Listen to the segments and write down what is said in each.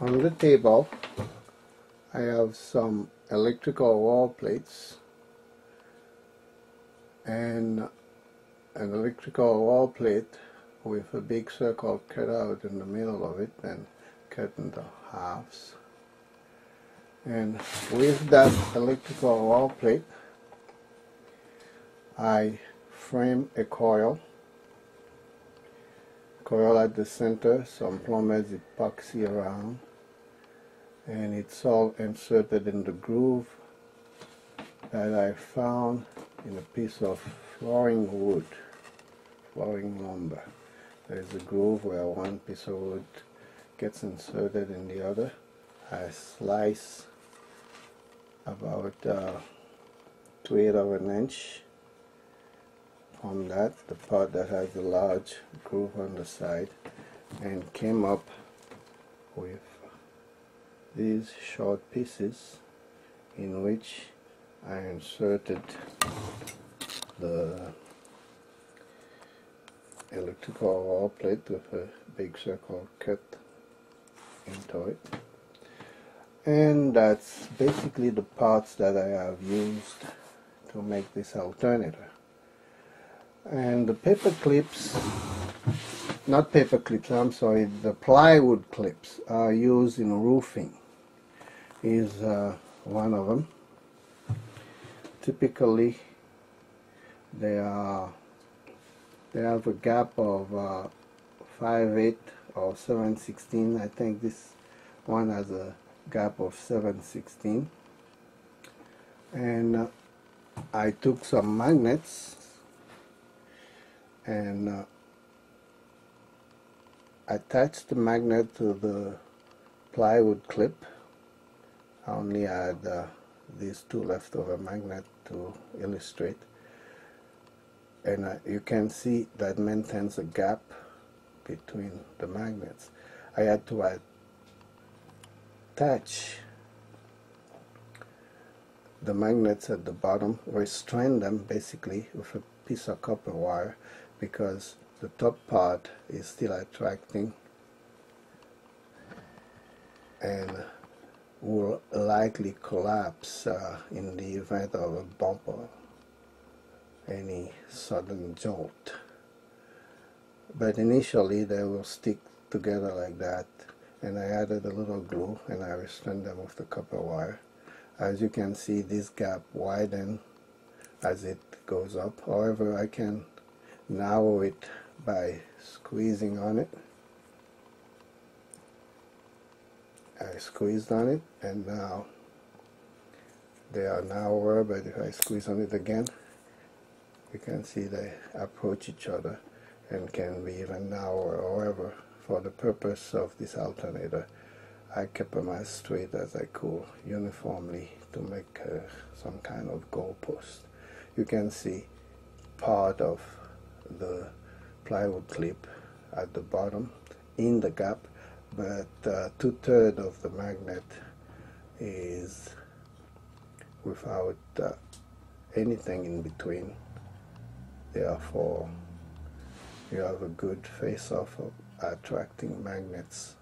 On the table I have some electrical wall plates and an electrical wall plate with a big circle cut out in the middle of it and cut into halves. And with that electrical wall plate I frame a coil at the center, some plumber's epoxy around, and it's all inserted in the groove that I found in a piece of flooring lumber. There's a groove where one piece of wood gets inserted in the other. I slice about 2/8 of an inch from that, the part that has a large groove on the side, and came up with these short pieces in which I inserted the electrical wall plate with a big circle cut into it. And that's basically the parts that I have used to make this alternator. And the paper clips, not paper clips, I'm sorry, the plywood clips are used in roofing. Is one of them. Typically they have a gap of 5/8 or 7/16. I think this one has a gap of 7/16. And I took some magnets and attached the magnet to the plywood clip. I only had these two leftover magnets to illustrate, and you can see that maintains a gap between the magnets. I had to attach the magnets at the bottom, restrain them basically with a piece of copper wire, because the top part is still attracting and will likely collapse in the event of a bump or any sudden jolt. But initially they will stick together like that, and I added a little glue and I restrained them with the copper wire. As you can see, this gap widens as it goes up. However, I can narrow it by squeezing on it. I squeezed on it, and now they are narrower, but if I squeeze on it again, you can see they approach each other and can be even narrower. However, for the purpose of this alternator, I kept them as straight as I could, uniformly, to make some kind of goalpost. You can see part of the plywood clip at the bottom in the gap, but 2/3 of the magnet is without anything in between. Therefore, you have a good face-off of attracting magnets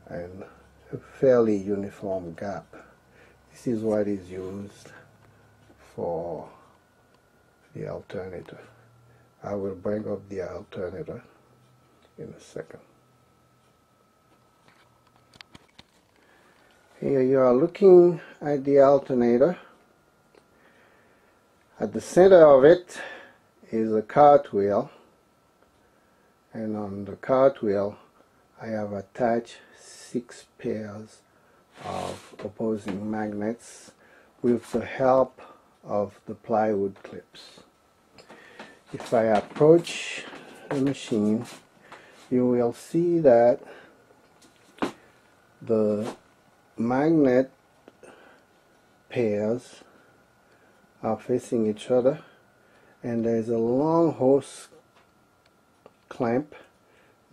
and a fairly uniform gap. This is what is used for the alternator. I will bring up the alternator in a second. Here you are looking at the alternator. At the center of it is a cartwheel, and on the cartwheel I have attached 6 pairs of opposing magnets with the help of the plywood clips. If I approach the machine, you will see that the magnet pairs are facing each other, and there's a long hose clamp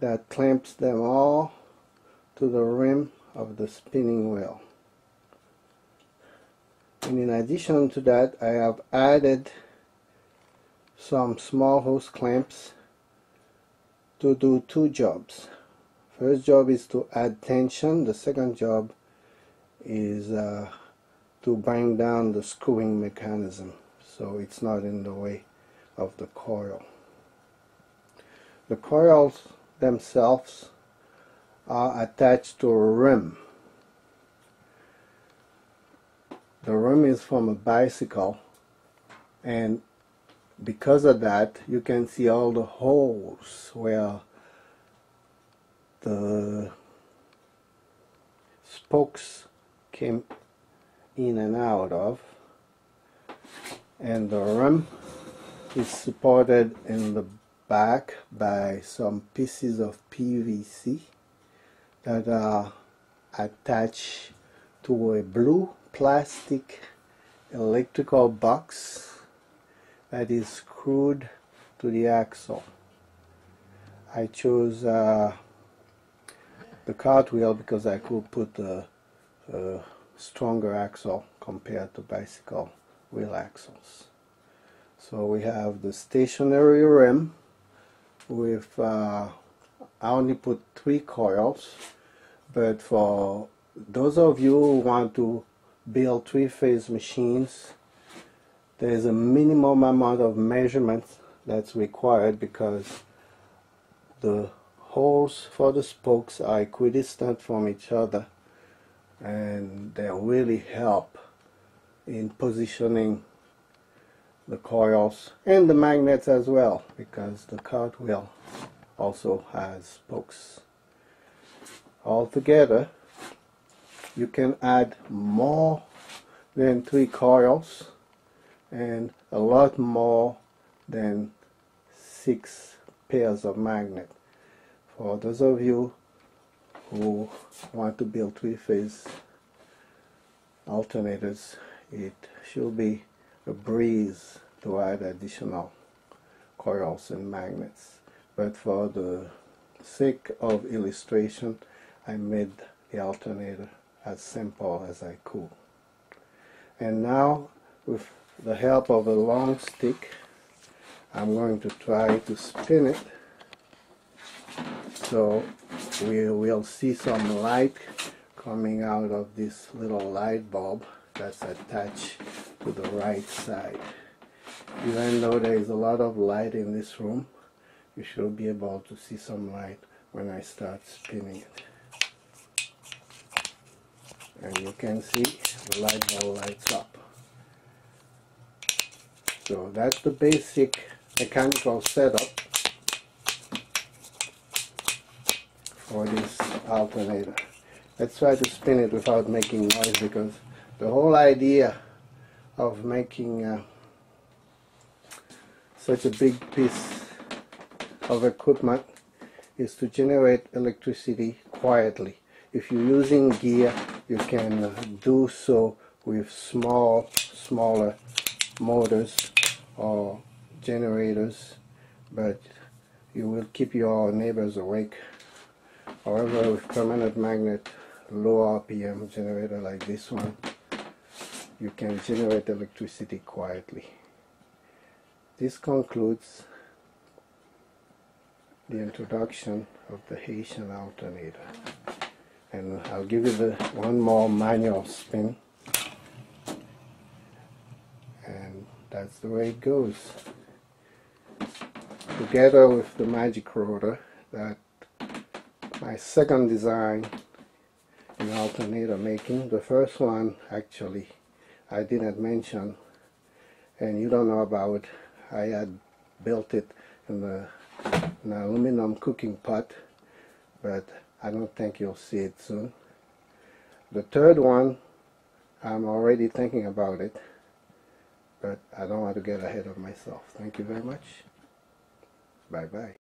that clamps them all to the rim of the spinning wheel. And in addition to that, I have added some small hose clamps to do 2 jobs. First job is to add tension. The second job is to bring down the screwing mechanism so it's not in the way of the coil. The coils themselves are attached to a rim. The rim is from a bicycle, and because of that you can see all the holes where the spokes came in and out of, and the rim is supported in the back by some pieces of PVC that are attached to a blue plastic electrical box that is screwed to the axle. I chose the cartwheel because I could put a stronger axle compared to bicycle wheel axles. So we have the stationary rim with I only put 3 coils, but for those of you who want to build 3-phase machines, there is a minimum amount of measurement that's required because the holes for the spokes are equidistant from each other, and they really help in positioning the coils and the magnets as well, because the cartwheel also has spokes. Altogether, you can add more than 3 coils and a lot more than 6 pairs of magnets. For those of you who want to build 3-phase alternators, it should be a breeze to add additional coils and magnets. But for the sake of illustration, I made the alternator as simple as I could. And now, with the help of a long stick, I'm going to try to spin it so we will see some light coming out of this little light bulb that's attached to the right side. Even though there is a lot of light in this room, you should be able to see some light when I start spinning it. And you can see the light bulb lights up. So that's the basic mechanical setup for this alternator. Let's try to spin it without making noise, because the whole idea of making such a big piece of equipment is to generate electricity quietly. If you're using gear, you can do so with smaller motors or generators, but you will keep your neighbors awake. However, with permanent magnet, low RPM generator like this one, you can generate electricity quietly. This concludes the introduction of the Haitian alternator, and I'll give you one more manual spin, and that's the way it goes, together with the magic rotor, that my second design in alternator making. The first one actually I didn't mention, and you don't know about. I had built it in an aluminum cooking pot, but I don't think you'll see it soon. The third one, I'm already thinking about it, but I don't want to get ahead of myself. Thank you very much. Bye bye.